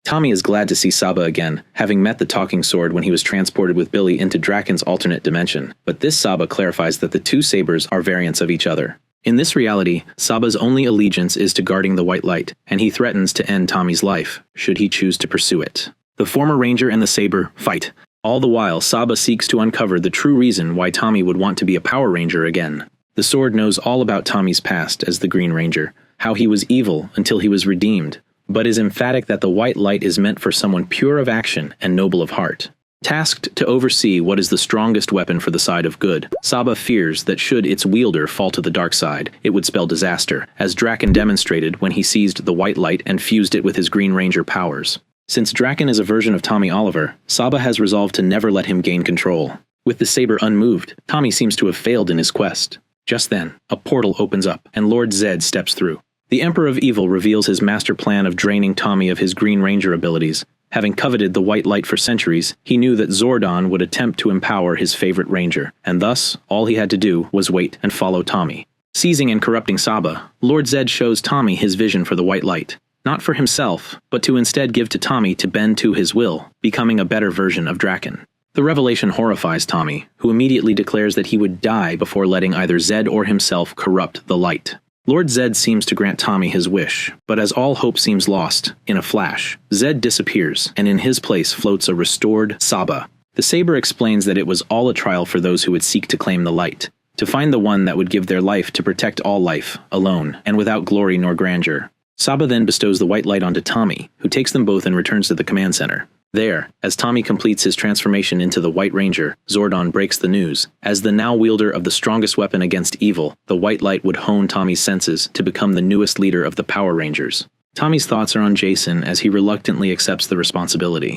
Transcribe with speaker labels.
Speaker 1: Tommy is glad to see Saba again, having met the talking sword when he was transported with Billy into Drakkon's alternate dimension, but this Saba clarifies that the two sabers are variants of each other. In this reality, Saba's only allegiance is to guarding the white light, and he threatens to end Tommy's life, should he choose to pursue it. The former ranger and the saber fight. All the while, Saba seeks to uncover the true reason why Tommy would want to be a Power Ranger again. The sword knows all about Tommy's past as the Green Ranger, how he was evil until he was redeemed, but is emphatic that the white light is meant for someone pure of action and noble of heart. Tasked to oversee what is the strongest weapon for the side of good, Saba fears that should its wielder fall to the dark side, it would spell disaster, as Drakkon demonstrated when he seized the white light and fused it with his Green Ranger powers. Since Drakkon is a version of Tommy Oliver, Saba has resolved to never let him gain control. With the saber unmoved, Tommy seems to have failed in his quest. Just then, a portal opens up, and Lord Zedd steps through. The Emperor of Evil reveals his master plan of draining Tommy of his Green Ranger abilities. Having coveted the white light for centuries, he knew that Zordon would attempt to empower his favorite ranger, and thus, all he had to do was wait and follow Tommy. Seizing and corrupting Saba, Lord Zedd shows Tommy his vision for the white light. Not for himself, but to instead give to Tommy to bend to his will, becoming a better version of Drakkon. The revelation horrifies Tommy, who immediately declares that he would die before letting either Zedd or himself corrupt the light. Lord Zedd seems to grant Tommy his wish, but as all hope seems lost, in a flash, Zedd disappears, and in his place floats a restored Saba. The saber explains that it was all a trial for those who would seek to claim the light, to find the one that would give their life to protect all life, alone, and without glory nor grandeur. Saba then bestows the white light onto Tommy, who takes them both and returns to the command center. There, as Tommy completes his transformation into the White Ranger, Zordon breaks the news. As the now wielder of the strongest weapon against evil, the white light would hone Tommy's senses to become the newest leader of the Power Rangers. Tommy's thoughts are on Jason as he reluctantly accepts the responsibility.